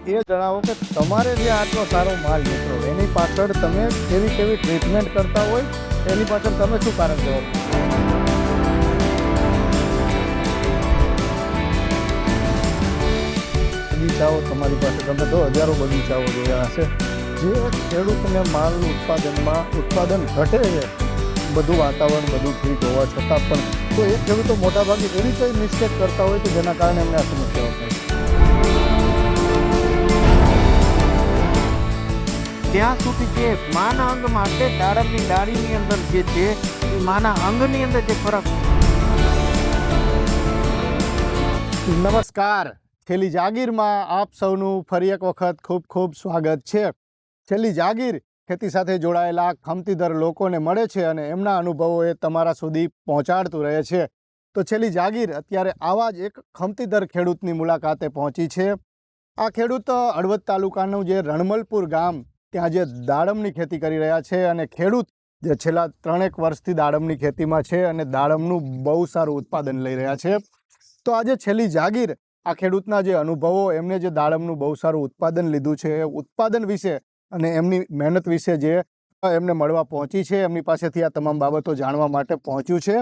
એ જણાવો કે તમારે જે આટલો સારો માલ નીકળો એની પાછળ તમે કેવી કેવી ટ્રીટમેન્ટ કરતા હોય એની પાછળ તમે શું કારણ જવાબ? બગીચાઓ તમારી પાસે તમે તો હજારો બગીચાઓ જોયા હશે, જે ખેડૂતને માલનું ઉત્પાદન ઘટે છે, બધું વાતાવરણ બધું ઠીક હોવા છતાં પણ તો એ ખેડૂતો મોટાભાગે એવી કઈ મિસ્ટેક કરતા હોય કે જેના કારણે એમને આ સમસ્યાઓ થાય. ત્યાં સુધી જે માના અંગ માટે દાડમની ડાળીની અંદર જે છે એ માના અંગની અંદર જે ફરક. નમસ્કાર, છેલ્લી જાગીરમાં આપ સૌનું ફરી એક વખત ખૂબ ખૂબ સ્વાગત છે. છેલ્લી જાગીર ખેતી સાથે જોડાયેલા ખમતીધર લોકોને મળે છે અને એમના અનુભવો એ તમારા સુધી પહોંચાડતું રહે છે. તો છેલ્લી જાગીર અત્યારે આવા જ એક ખમતીધર ખેડૂતની મુલાકાતે પહોંચી છે. આ ખેડૂત હળવદ તાલુકાનું જે રણમલપુર ગામ, ત્યાં જે દાડમની ખેતી કરી રહ્યા છે અને ખેડૂત જે છેલ્લા 3 વર્ષથી દાડમની ખેતીમાં છે અને દાડમનું બહુ સારું ઉત્પાદન લઈ રહ્યા છે. તો આજે છેલ્લી જાગીર આ ખેડૂતના જે અનુભવો, એમને જે દાડમનું બહુ સારું ઉત્પાદન લીધું છે એ ઉત્પાદન વિશે અને એમની મહેનત વિશે જે એમને મળવા પહોંચી છે, એમની પાસેથી આ તમામ બાબતો જાણવા માટે પહોંચ્યું છે.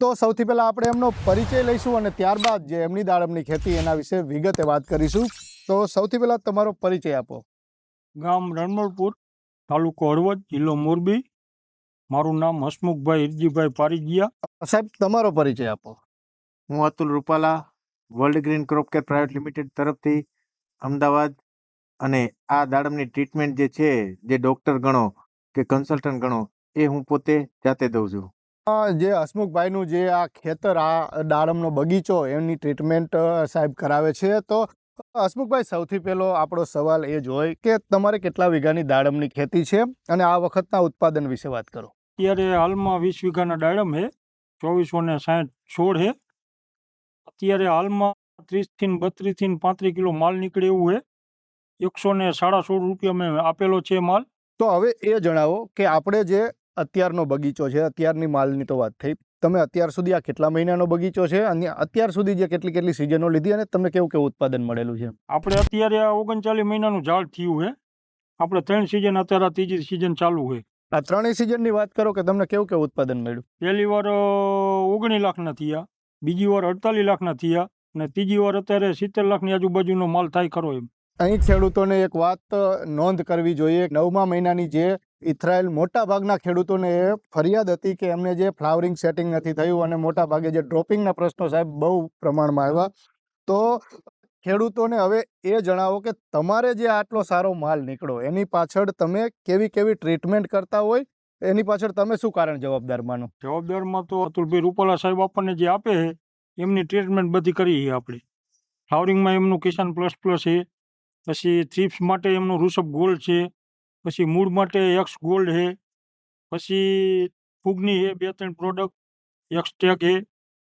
તો સૌથી પહેલાં આપણે એમનો પરિચય લઈશું અને ત્યારબાદ જે એમની દાડમની ખેતી એના વિશે વિગતે વાત કરીશું. તો સૌથી પહેલાં તમારો પરિચય આપો. ગામ રણમલપુર, તાલુકો હળવદ, જિલ્લો મોરબી. મારું નામ હસમુખભાઈ હિરજીભાઈ પારીજીયા. સાહેબ, તમારો પરિચય આપો. હું Atul Rupala, world green crop care private limited તરફથી અમદાવાદ, અને આ દાડમની ટ્રીટમેન્ટ જે છે, જે ડૉક્ટર ગણો કે કન્સલ્ટન્ટ ગણો, એ હું પોતે જાતે દઉં છું. જે હસમુખભાઈનું જે આ ખેતર, આ દાડમનો બગીચો, એમની ટ્રીટમેન્ટ સાહેબ કરાવે છે. તો હસમુખભાઈ, સૌથી પહેલો આપણો સવાલ એ જ હોય કે તમારે કેટલા વીઘાની દાડમની ખેતી છે અને આ વખતના ઉત્પાદન વિશે વાત કરો. અત્યારે હાલમાં 20 વીઘાના દાડમ છે, 2460 છોડ છે. અત્યારે હાલમાં 30 થી 32 થી 35 કિલો માલ નીકળે એવું છે. 116 રૂપિયા મેં આપેલો છે માલ. તો હવે એ જણાવો કે આપણે જે અત્યારનો બગીચો છે, અત્યારની માલની તો વાત થઈ, તમે અત્યાર સુધી આ કેટલા મહિનાનો બગીચો છે અને અત્યાર સુધી જે કેટલી સિઝનો લીધી અને તમને કેવું કેવું ઉત્પાદન મળેલું છે? આપણે અત્યારે આ 39 મહિનાનું ઝાડ થયું છે. આપણે 3 સિઝન, અત્યારે આ ત્રીજી સિઝન ચાલુ છે. આ 3 સિઝનની વાત કરો કે તમને કેવું કેવું ઉત્પાદન મળ્યું? પહેલી વાર 19 લાખના થયા, બીજી વાર 48 લાખના થયા અને ત્રીજી વાર અત્યારે 70 લાખની આજુબાજુનો માલ થાય ખરો એમ. અહીં ખેડૂતોને એક વાત નોંધ કરવી જોઈએ. 9મા મહિનાની જે ઇથરાયેલ મોટા ભાગના ખેડૂતોને એ ફરિયાદ હતી કે એમને જે ફ્લાવરિંગ સેટિંગ નથી થયું અને મોટા ભાગે જે ડ્રોપિંગના પ્રશ્નો સાહેબ બહુ પ્રમાણમાં આવ્યા. તો ખેડૂતોને હવે એ જણાવો કે તમારે જે આટલો સારો માલ નીકળો એની પાછળ તમે કેવી કેવી ટ્રીટમેન્ટ કરતા હોય, એની પાછળ તમે શું કારણ જવાબદાર માનો? જવાબદારમાં તો અતુલભાઈ રૂપાલા સાહેબ આપણને જે આપે છે એમની ટ્રીટમેન્ટ બધી કરી છે આપણે. ફ્લાવરિંગમાં એમનું કિસાન પ્લસ પ્લસ છે, પછી થ્રીપ્સ માટે એમનું ઋષભ ગોલ્ડ છે, પછી મૂળ માટે એક્સ ગોલ્ડ છે, પછી ફૂગની છે 2-3 પ્રોડક્ટ, એક્સટેક છે,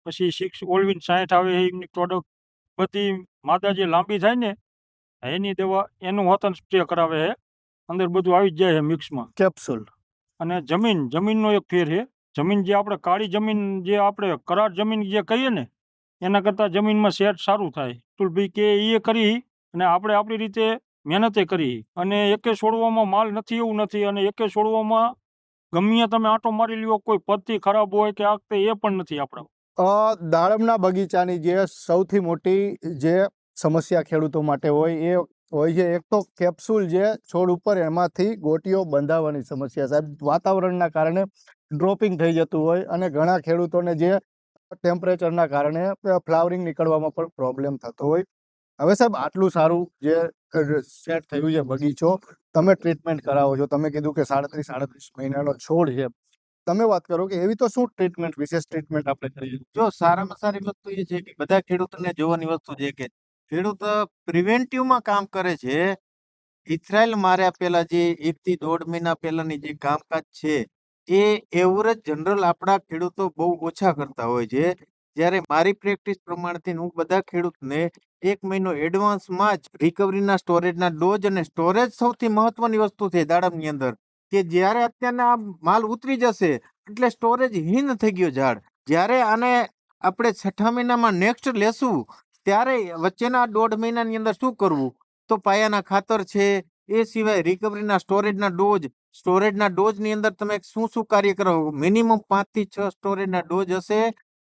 પછી 6 ઓલવિન 60 આવે છે એમની પ્રોડક્ટ. બધી માદા જે લાંબી થાય ને એની દવા, એનું વતન સ્પ્રે કરાવે છે. અંદર બધું આવી જ જાય છે મિક્સમાં. કેપ્સ્યુલ. અને જમીનનો એક ફેર છે. જમીન જે આપણે કાળી જમીન, જે આપણે કરાર જમીન જે કહીએ ને, એના કરતાં જમીનમાં સેટ સારું થાય. અતુલભાઈ કે એ કરી અને આપણે આપણી રીતે મહેનતે કરી અને એકે છોડવામાં માલ નથી એવું નથી, અને એકે છોડવામાં ગમે તમે આંટો મારી લ્યો, કોઈ પત્તી ખરાબ હોય કે આખતે એ પણ નથી આપણા. દાડમના બગીચાની જે સૌથી મોટી જે સમસ્યા ખેડૂતો માટે હોય એ હોય છે એક તો કેપ્સ્યુલ, જે છોડ ઉપર એમાંથી ગોટીઓ બંધાવવાની સમસ્યા. સાહેબ, વાતાવરણના કારણે ડ્રોપિંગ થઈ જતું હોય અને ઘણા ખેડૂતોને જે ટેમ્પરેચરના કારણે ફ્લાવરિંગ નીકળવામાં પણ પ્રોબ્લેમ થતો હોય. હવે સાહેબ, આટલું સારું જે સેટ થયું છે બગીચો, તમે ટ્રીટમેન્ટ કરાવો છો, તમે કીધું કે 37 મહિનાનો છોડ છે, તમે વાત કરો કે એવી તો શું ટ્રીટમેન્ટ, વિશેષ ટ્રીટમેન્ટ આપણે કરીએ? જો સારામાં સારી વસ્તુ એ છે કે બધા ખેડૂતોને જોવાની વસ્તુ છે કે ખેડૂત પ્રિવેન્ટિવમાં કામ કરે છે. ઇથરાઇલ માર્યા પહેલા જે 1 થી 1.5 મહિના પહેલાની જે કામકાજ છે, એ એવરેજ જનરલ આપણા ખેડૂતો બહુ ઓછા કરતા હોય છે. જ્યારે મારી પ્રેક્ટિસ પ્રમાણથી હું બધા ખેડૂતને 1 મહિનો એડવાન્સમાં જ રિકવરીના સ્ટોરેજના ડોઝ, અને સ્ટોરેજ સૌથી મહત્વની વસ્તુ છે દાડમની અંદર, કે જ્યારે અત્યારના આ માલ ઉતરી જશે એટલે સ્ટોરેજ હીન થઈ ગયો ઝાડ. જ્યારે આને આપણે 6ઠા મહિનામાં નેક્સ્ટ લેશું ત્યારે વચ્ચેના 1.5 મહિનાની અંદર શું કરવું, તો પાયાના ખાતર છે, એ સિવાય રિકવરીના સ્ટોરેજના ડોઝની અંદર તમે શું શું કાર્ય કરો, મિનિમમ 5 થી 6 સ્ટોરેજના ડોઝ હશે,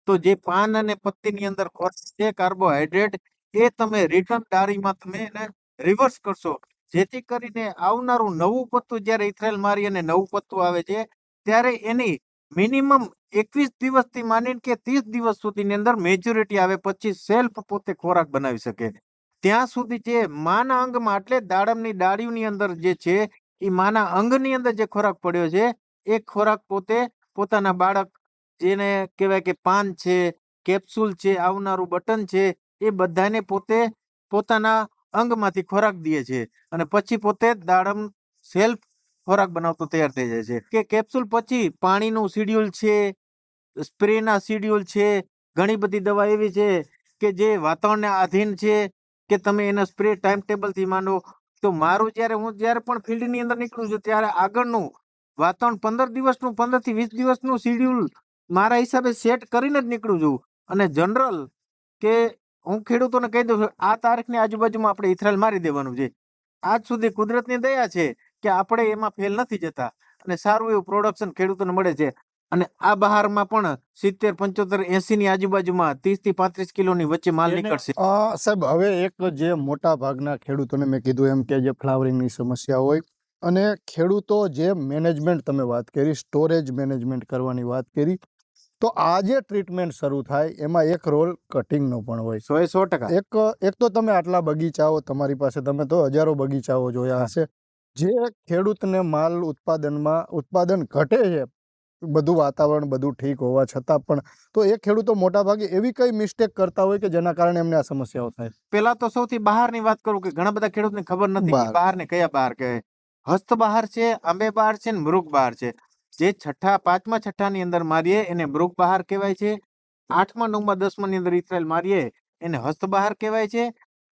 તો જે પાન અને પત્તીની અંદર ખોરાક છે કાર્બોહાઈડ્રેટ, એ તમે રિટર્ન ડાળીમાં તમે એને રિવર્સ કરશો, જેથી કરીને આવનારું નવું પત્તું જ્યારે ઇથરાઇલ મારી અને નવું પત્તું આવે છે ત્યારે એની મિનિમમ 21 દિવસથી માંડીને કે 30 દિવસ સુધીની અંદર મેચ્યોરિટી આવે પછી સેલ્ફ પોતે ખોરાક બનાવી શકે. ત્યાં સુધી જે માના અંગમાં એટલે દાડમની ડાળીઓની અંદર જે છે એ માના અંગની અંદર જે ખોરાક પડ્યો છે એ ખોરાક પોતે પોતાના બાળક, જેને કહેવાય કે પાન છે, કેપ્સ્યુલ છે, આવનારું બટન છે, એ બધાને પોતે પોતાના અંગમાંથી ખોરાક દે છે અને પછી પોતે દાડમ સેલ્ફ ખોરાક બનાવતો તૈયાર થઈ જાય છે. કે કેપ્સ્યુલ પછી પાણીનું શિડ્યુલ છે, સ્પ્રેના શિડ્યુલ છે, ઘણી બધી દવા એવી છે કે જે વાતાવરણને આધીન છે કે તમે એના સ્પ્રે ટાઈમ ટેબલથી માંડો. તો હું જ્યારે પણ ફિલ્ડની અંદર નીકળું છું ત્યારે આગળનું વાતાવરણ 15 થી 20 દિવસનું શિડ્યુલ મારા હિસાબે સેટ કરીને જ નીકળું છું. અને જનરલ કે હું ખેડૂતોને કહી દઉં છું આ તારીખની આજુબાજુમાં આપણે ઇથરાઇલ મારી દેવાનું છે. આજ સુધી કુદરતની દયા છે કે આપણે એમાં ફેલ નથી જતા અને સારું એવું પ્રોડક્શન ખેડૂતોને મળે છે. અને આ બહારમાં પણ 70, 75, 80 ની આજુબાજુમાં 30 થી 35 કિલોની વચ્ચે માલ એને- નીકળશે. સાહેબ, હવે એક જે મોટા ભાગના ખેડૂતોને મેં કીધું એમ કે જે ફ્લાવરિંગની સમસ્યા હોય અને ખેડૂતો જે મેનેજમેન્ટ તમે વાત કરી, સ્ટોરેજ મેનેજમેન્ટ કરવાની વાત કરી, તો આ જે ટ્રીટમેન્ટ શરૂ થાય એમાં એક રોલ કટિંગનો પણ હોય. 100% એક તો તમે આટલા બગીચાઓ તમારી પાસે, તમે તો હજારો બગીચાઓ જોયા હશે, જે ખેડૂતને માલ ઉત્પાદન ઘટે છે, બધું વાતાવરણ બધું ઠીક હોવા છતાં પણ, તો એ ખેડૂતો મોટા ભાગે એવી કઈ મિસ્ટેક કરતા હોય કે જેના કારણે એમને આ સમસ્યાઓ થાય? પેલા તો સૌથી બહારની વાત કરું કે ઘણા બધા ખેડૂતને ખબર નથી કે બહાર. બહાર ને કયા બહાર કહેવાય. હસ્ત બહાર છે, આંબે બહાર છે ને મૃગ બહાર છે. જે 5મા 6ઠાની અંદર મારીએ એને મૃગ બહાર કહેવાય છે. 8મા 9મા 10મા ની અંદર ઇથરાઇલ મારીએ એને હસ્ત બહાર કહેવાય છે.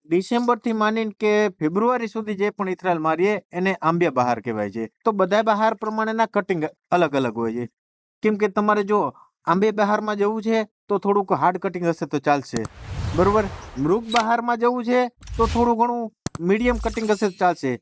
ડિસેમ્બર થી માંડીને કે ફેબ્રુઆરી સુધી જે પણ ઇથરાઇલ મારીએ એને આંબે બહાર કહેવાય છે. તો બધા બહાર પ્રમાણેના કટિંગ અલગ અલગ હોય છે. કેમ કે તમારે જો આંબે બહારમાં જવું છે તો થોડુંક હાર્ડ કટિંગ હશે તો ચાલશે, બરોબર. મૃગ બહારમાં જવું છે તો થોડું ઘણું મીડિયમ કટિંગ હશે તો ચાલશે.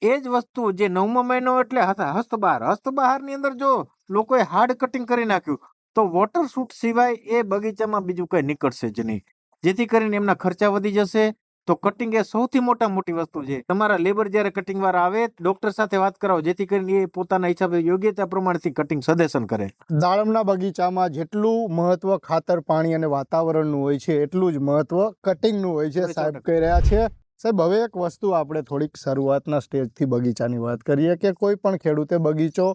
એ જ વસ્તુ જે 9મો મહિનો એટલે હસ્તબહારની અંદર જો લોકોએ હાર્ડ કટિંગ કરી નાખ્યું તો વોટર શૂટ સિવાય એ બગીચામાં બીજું કઈ નીકળશે જ નહીં, જેથી કરીને એમના ખર્ચા વધી જશે. તો કટિંગ એ સૌથી મોટી વસ્તુ છે. તમારા લેબર જ્યારે કટિંગ વાળા આવે ડોક્ટર સાથે વાત કરાવો, જેથી કરીને એ પોતાના હિસાબે યોગ્યતા પ્રમાણેથી કટિંગ સજેશન કરે. દાડમના બગીચામાં જેટલું મહત્વ ખાતર, પાણી અને વાતાવરણનું હોય છે એટલું જ મહત્વ કટિંગનું હોય છે, 100% સાહેબ કહી રહ્યા છે. સાહેબ, હવે એક વસ્તુ આપણે થોડીક શરૂઆતના સ્ટેજથી બગીચાની વાત કરીએ કે કોઈ પણ ખેડૂતે બગીચો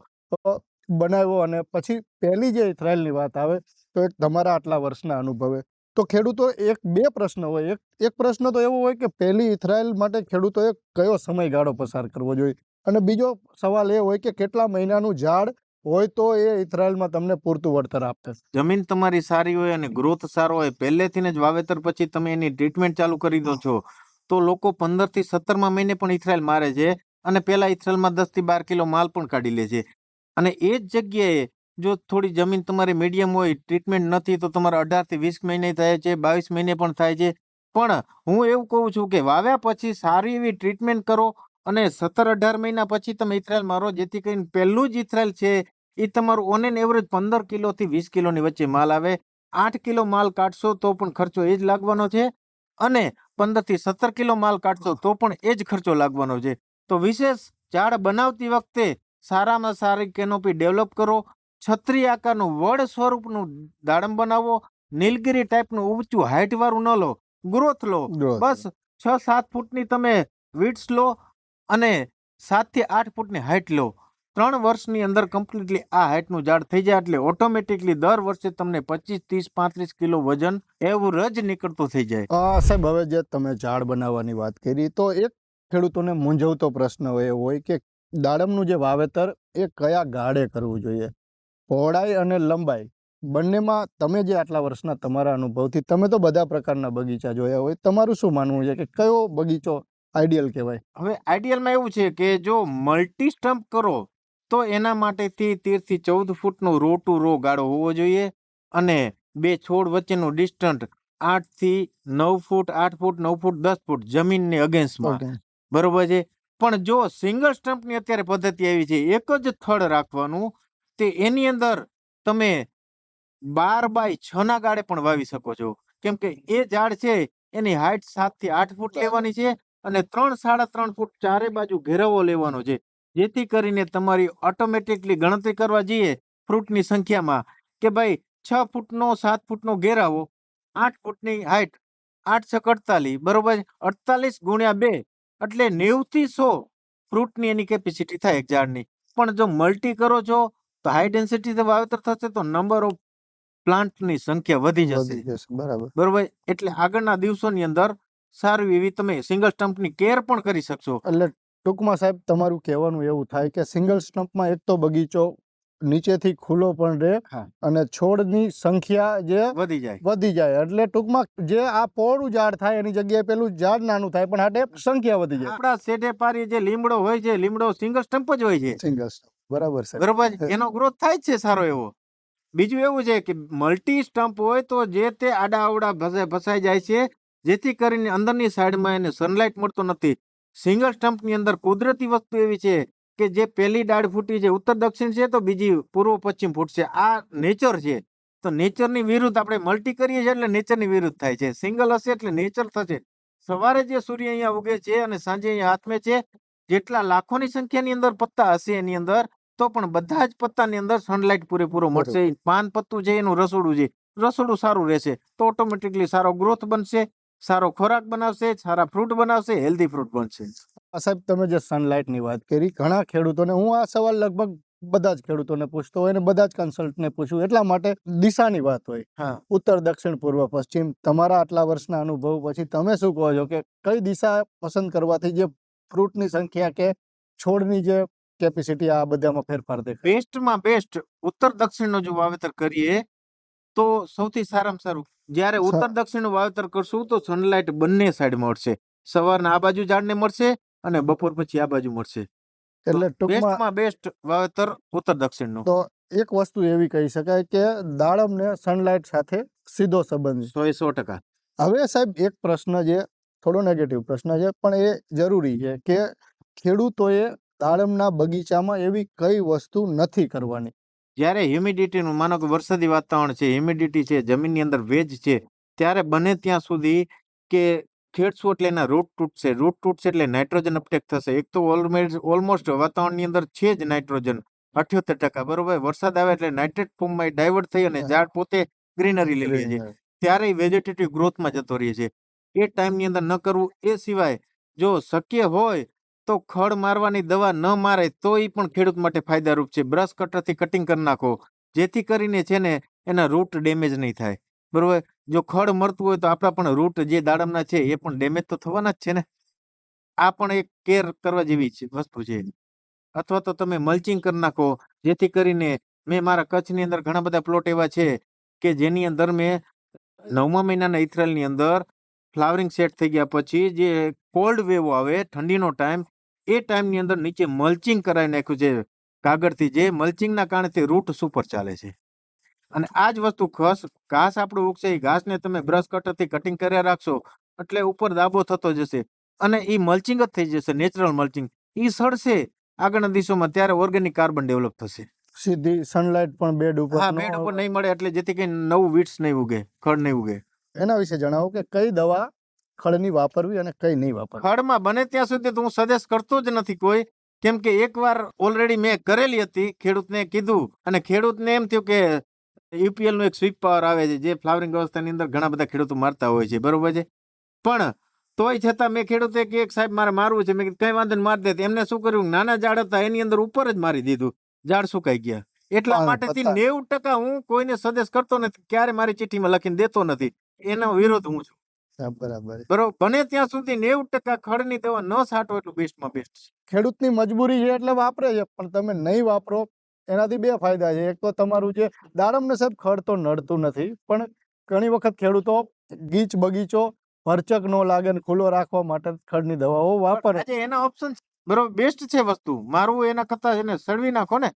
બનાવ્યો અને પછી પહેલી જે ઇથરાઇલની વાત આવે તો એક તમારા આટલા વર્ષના અનુભવે તો ખેડૂતો બે પ્રશ્ન હોય. એક પ્રશ્ન તો એવો હોય કે પહેલી ઇથરાઇલ માટે ખેડૂતોએ કયો સમયગાળો પસાર કરવો જોઈએ, અને બીજો સવાલ એ હોય કે કેટલા મહિનાનું ઝાડ હોય તો એ ઇથરાઇલમાં તમને પૂરતું વળતર આપશે. જમીન તમારી સારી હોય અને ગ્રોથ સારો હોય, પહેલેથી જ વાવેતર પછી તમે એની ટ્રીટમેન્ટ ચાલુ કરી દો છો તો લોકો 15 થી 17મા મહિને પણ ઇથરાઇલ મારે છે અને પેલા ઇથરાઇલમાં 10 થી 12 કિલો માલ પણ કાઢી લે છે. અને એ જ જગ્યાએ જો થોડી જમીન તમારી મીડિયમ હોય, ટ્રીટમેન્ટ નથી, તો તમારા 18 થી 20 મહિને થાય છે, 22 મહિને પણ થાય છે. પણ હું એવું કહું છું કે વાવ્યા પછી સારી એવી ટ્રીટમેન્ટ કરો અને 17-18 મહિના પછી તમે ઇથરાઇલ મારો, જેથી કરીને પહેલું જ ઇથરાઇલ છે એ તમારું ઓન એન એવરેજ 15 કિલો થી 20 કિલોની વચ્ચે માલ આવે. 8 કિલો માલ કાઢશો તો પણ ખર્ચો એ જ લાગવાનો છે અને 15 થી 17 કિલો માલ કાઢશો તો પણ એ જ ખર્ચો લાગવાનો છે. તો વિશેષ ઝાડ બનાવતી વખતે સારામાં સારી કેનોપી ડેવલપ કરો, છત્રી આકારનું વડ સ્વરૂપનું દાડમ બનાવો, નીલગિરી ટાઈપનું ઊંચું હાઈટ વાળું ન લો, ગ્રોથ લો. બસ 6-7 ફૂટની તમે વિડ્થ લો અને 7 થી 8 ફૂટની હાઈટ લો. 3 વર્ષની અંદર કમ્પ્લીટલી આ હાઈટનું ઝાડ થઈ જાય એટલે ઓટોમેટિકલી દર વર્ષે તમને 25, 30, 35 કિલો વજન એવરેજ નીકળતું થઈ જાય. સાહેબ, હવે જે તમે ઝાડ બનાવવાની વાત કરી તો એક ખેડૂતોને મૂંઝવતો પ્રશ્ન હોય કે દાડમનું જે વાવેતર એ કયા ગાળે કરવું જોઈએ, પહોળાઈ અને લંબાઈ બંનેમાં તમે જે આટલા વર્ષના તમારા અનુભવથી, તમે તો બધા પ્રકારના બગીચા જોયા હોય, તમારું શું માનવું છે કે કયો બગીચો આઈડિયલ કહેવાય? હવે આઈડિયલમાં એવું છે કે જો મલ્ટી સ્ટમ્પ કરો તો એના માટેથી 13 થી 14 ફૂટનો રો ટુ રો ગાળો હોવો જોઈએ અને બે છોડ વચ્ચેનું ડિસ્ટન્સ 8 થી 9 ફૂટ, 8 ફૂટ, 9 ફૂટ, 10 ફૂટ જમીનની અગેન્સ્ટમાં. બરોબર છે. પણ જો સિંગલ સ્ટમ્પની અત્યારે પદ્ધતિ આવી છે, એક જ થડ રાખવાનું, તે એની અંદર તમે 12 બાય 6 ના ગાળે પણ વાવી શકો છો. કેમ કે એ ઝાડ છે એની હાઈટ 7 થી 8 ફૂટ લેવાની છે અને 3 સાડા 3 ફૂટ ચારે બાજુ ઘેરાવો લેવાનો છે. જેથી કરીને તમારી ઓટોમેટિકલી ગણતરી કરવા જઈએ ફ્રૂટની સંખ્યામાં કે ભાઈ 6 ફૂટનો 7 ફૂટનો ઘેરાવો, 8 ફૂટની હાઈટ, 8 છક 48, બરોબર. 48 ગુણ્યા 2 એટલે 90 થી 100 ફ્રૂટની એની કેપેસિટી થાય એક ઝાડની. પણ જો મલ્ટી કરો છો તો હાઈ ડેન્સિટી વાવેતર થશે તો નંબર ઓફ પ્લાન્ટની સંખ્યા વધી જશે. વધી જશે, બરાબર. બરોબર. એટલે આગળના દિવસોની અંદર સારી એવી તમે સિંગલ સ્ટમ્પની કેર પણ કરી શકશો. એટલે ટૂંકમાં સાહેબ તમારું કહેવાનું એવું થાય કે સિંગલ સ્ટમ્પમાં એક તો બગીચો નીચેથી ખુલ્લો પણ રહે હા. અને છોડની સંખ્યા જે વધી જાય. વધી જાય, એટલે ટૂંકમાં જે આ પહોળું ઝાડ થાય એની જગ્યાએ પેલું ઝાડ નાનું થાય, પણ હાટે સંખ્યા વધી જાય. આપણા શેઢે પારી જે લીમડો હોય છે, લીમડો સિંગલ સ્ટમ્પ જ હોય છે. સિંગલ સ્ટમ્પ, બરાબર છે. બરોબર. એનો ગ્રોથ થાય જ છે સારો એવો. બીજું એવું છે કે મલ્ટી સ્ટમ્પ હોય તો જે તે આડા અવડા ભસાઈ જાય છે, જેથી કરીને અંદરની સાઈડમાં એને સનલાઇટ મળતો નથી. સિંગલ સ્ટમ્પની અંદર કુદરતી વસ્તુ એવી છે કે જે પહેલી ડાળ ફૂટી છે ઉત્તર દક્ષિણ છે તો બીજી પૂર્વ પશ્ચિમ ફૂટશે. આ નેચર છે. તો નેચરની વિરુદ્ધ આપણે મલ્ટી કરીએ છીએ એટલે નેચરની વિરુદ્ધ થાય છે. સિંગલ હશે એટલે નેચર થશે. સવારે જે સૂર્ય અહીંયા ઉગે છે અને સાંજે અહીંયા હાથમે છે, જેટલા લાખોની સંખ્યાની અંદર પત્તા હશે એની અંદર, તો પણ બધા જ પત્તાની અંદર સનલાઇટ પૂરેપૂરો મળશે. પાન પત્તું છે એનું રસોડું છે, રસોડું સારું રહેશે તો ઓટોમેટિકલી સારો ગ્રોથ બનશે, સારો ખોરાક બનાવશે, સારા ફ્રૂટ બનાવશે, હેલ્ધી ફ્રૂટ બનશે. સાહેબ તમે જે સનલાઇટની વાત કરી, ઘણા ખેડૂતોને, હું આ સવાલ લગભગ બધા જ ખેડૂતોને પૂછતો હોય અને બધા જ કન્સલ્ટને પૂછું, એટલા માટે દિશાની વાત હોય, હા. ઉત્તર દક્ષિણ પૂર્વ પશ્ચિમ. તમારા આટલા વર્ષના અનુભવ પછી તમે શું કહો છો કે કઈ દિશા પસંદ કરવાથી જે ફ્રૂટની સંખ્યા કે છોડની જે કેપેસિટી આ બધામાં ફેરફાર દેખાય? બેસ્ટમાં બેસ્ટ ઉત્તર દક્ષિણનું જો વાવેતર કરીએ તો સૌથી સારામાં સારું. જ્યારે ઉત્તર દક્ષિણનું વાવેતર કરશું તો સનલાઇટ બંને સાઈડ મળશે. સવારના આ બાજુ ઝાડને મળશે અને બપોર પછી આ બાજુ મળશે. એટલે ટૂંકમાં બેસ્ટમાં બેસ્ટ વાવેતર ઉત્તર દક્ષિણનું. તો એક વસ્તુ એવી કહી શકાય કે દાડમને સનલાઇટ સાથે સીધો સંબંધ છે. 100%. હવે સાહેબ એક પ્રશ્ન જે થોડો નેગેટિવ પ્રશ્ન છે પણ એ જરૂરી છે કે ખેડૂતોએ દાડમના બગીચામાં એવી કઈ વસ્તુ નથી કરવાની? જ્યારે હ્યુમિડિટીનું, માનો કે વરસાદી વાતાવરણ છે, હ્યુમિડિટી છે, જમીનની અંદર ભેજ છે, ત્યારે બને ત્યાં સુધી કે ખેડશું એટલે એના રૂટ તૂટશે. રૂટ તૂટશે એટલે નાઇટ્રોજન અપટેક થશે. એક તો ઓલમોસ્ટ વાતાવરણની અંદર છે જ નાઇટ્રોજન 78%, બરોબર. વરસાદ આવે એટલે નાઇટ્રેટ ફોર્મમાં ડાયવર્ટ થઈ અને ઝાડ પોતે ગ્રીનરી લઈ લે છે, ત્યારે વેજીટેટિવ ગ્રોથમાં જતો રહે છે. એ ટાઈમની અંદર ન કરવું. એ સિવાય જો શક્ય હોય તો ખડ મારવાની દવા ન મારે તો એ પણ ખેડૂત માટે ફાયદારૂપ છે. બ્રશ કટરથી કટિંગ કરી નાખો, જેથી કરીને છે ને એના રૂટ ડેમેજ નહીં થાય, બરોબર. જો ખડ મરતું હોય તો આપણા પણ રૂટ જે દાડમના છે એ પણ ડેમેજ તો થવાના જ છે ને. આ પણ એક કેર કરવા જેવી વસ્તુ છે. અથવા તો તમે મલ્ચિંગ કરી નાખો, જેથી કરીને મેં મારા કચ્છની અંદર ઘણા બધા પ્લોટ એવા છે કે જેની અંદર મેં 9મા મહિનાના ઇથરાયલની અંદર ફ્લાવરિંગ સેટ થઈ ગયા પછી જે કોલ્ડ વેવ આવે, ઠંડીનો ટાઈમ, એ ટાઈમની અંદર નીચે મલ્ચિંગ કરાવી નાખ્યું છે કાગળથી. જે મલ્ચિંગના કારણે તે રૂટ સુપર ચાલે છે. અને આ જ વસ્તુ ઘાસ આપણું ઉગશે, એ ઘાસને તમે બ્રશ કટરથી કટિંગ કર્યા રાખશો એટલે ઉપર દાબો થતો જશે અને એ મલ્ચિંગ જ થઈ જશે, નેચરલ મલ્ચિંગ. એ સડશે આગળના દિવસોમાં, ત્યારે ઓર્ગેનિક કાર્બન ડેવલપ થશે. સીધી સનલાઇટ પણ બેડ ઉપર હા, બેડ ઉપર નહીં મળે એટલે જેથી કરીને નવું વીડ્સ નહીં ઉગે, ખડ નહીં ઉગે. એના વિશે જણાવો કે કઈ દવા ખડની વાપરવી અને કઈ નહીં વાપરવી? ખડમાં બને ત્યાં સુધી તો હું સજેસ્ટ કરતો જ નથી કોઈ, કેમ કે એકવાર ઓલરેડી મેં કરેલી હતી, ખેડૂતને કીધું અને ખેડૂતને એમ થયું કે યુપીએલ નું એક સ્વીપ પાવર આવે છે જે ફ્લાવરિંગ અવસ્થાની અંદર ઘણા બધા ખેડૂતો મારતા હોય છે, બરોબર છે. પણ તોય છતાં મેં ખેડૂતે કે સાહેબ મારે મારવું છે, મેં કીધું કઈ વાંધો નહીં, મારી દે. એમને શું કર્યું, નાના ઝાડ હતા એની અંદર ઉપર જ મારી દીધું, ઝાડ સુકાઈ ગયા. એટલા માટેથી 90% હું કોઈને સજેસ્ટ કરતો નથી, ક્યારે મારી ચિઠ્ઠીમાં લખીને દેતો નથી. એનો વિરોધ હું છું. બરાબર. બરોબર. બને ત્યાં સુધી 90% ખડની દવા ન છાંટો એટલું બેસ્ટમાં બેસ્ટ છે. ખેડૂતની મજબૂરી છે એટલે વાપરે છે, પણ તમે નહીં વાપરો એનાથી બે ફાયદા છે. એક તો તમારું જે દાડમને સાહેબ ખડ તો નડતું નથી, પણ ઘણી વખત ખેડૂતો ગીચ બગીચો ભરચક ન લાગે ને ખુલ્લો રાખવા માટે ખડની દવાઓ વાપરે. આજે એના ઓપ્શન બરોબર બેસ્ટ છે વસ્તુ. મારું એના કરતા એને સળવી નાખો ને.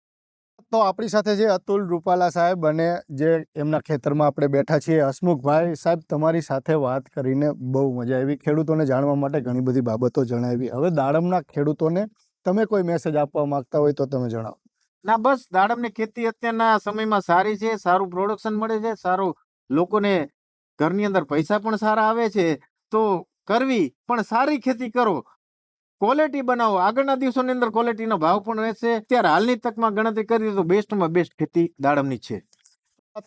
તો આપણી સાથે જે અતુલ રૂપાલા સાહેબ અને જે એમના ખેતરમાં આપણે બેઠા છીએ હસમુખભાઈ સાહેબ, તમારી સાથે વાત કરીને બહુ મજા આવી. ખેડૂતોને જાણવા માટે ઘણી બધી બાબતો જણાવી. હવે દાડમના ખેડૂતોને તમે કોઈ મેસેજ આપવા માંગતા હોય તો તમે જણાવો. ના, બસ દાડમની ખેતી અત્યારના સમયમાં સારી છે, સારું પ્રોડક્શન મળે છે, સારું લોકોને ઘરની અંદર પૈસા પણ સારા આવે છે. તો કરવી, પણ સારી ખેતી કરો, ક્વોલિટી બનાવો. આગળના દિવસોની અંદર ક્વોલિટીનો ભાવ પણ રહેશે. અત્યારે હાલની તકમાં ગણતરી કરીએ તો બેસ્ટમાં બેસ્ટ ખેતી દાડમની છે.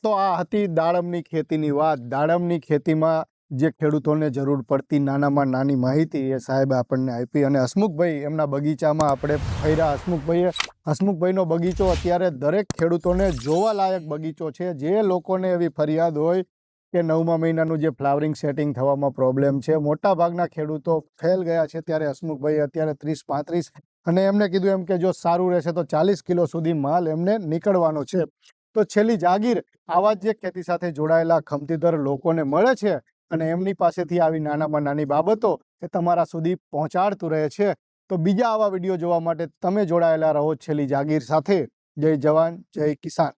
તો આ હતી દાડમની ખેતીની વાત. દાડમની ખેતીમાં જે ખેડૂતોને જરૂર પડતી નાનામાં નાની માહિતી એ સાહેબે આપણને આપી. અને હસમુખભાઈ એમના બગીચામાં આપણે ફર્યા. હસમુખભાઈનો બગીચો અત્યારે દરેક ખેડૂતોને જોવા લાયક બગીચો છે. જે લોકોને એવી ફરિયાદ હોય કે 9મા મહિનાનું જે ફ્લાવરિંગ સેટિંગ થવામાં પ્રોબ્લેમ છે, મોટા ભાગના ખેડૂતો ફેલ ગયા છે, ત્યારે હસમુખભાઈ અત્યારે 30-35 અને એમને કીધું એમ કે જો સારું રહેશે તો 40 કિલો સુધી માલ એમને નીકળવાનો છે. તો છેલ્લી જાગીર આવા જ જે ખેતી સાથે જોડાયેલા ખમતીધર લોકોને મળે છે અને એમની પાસેથી આવી નાનામાં નાની બાબતો એ તમારા સુધી પહોંચાડતું રહે છે. તો બીજા આવા વિડીયો જોવા માટે તમે જોડાયેલા રહો છેલ્લી જાગીર સાથે. જય જવાન, જય કિસાન.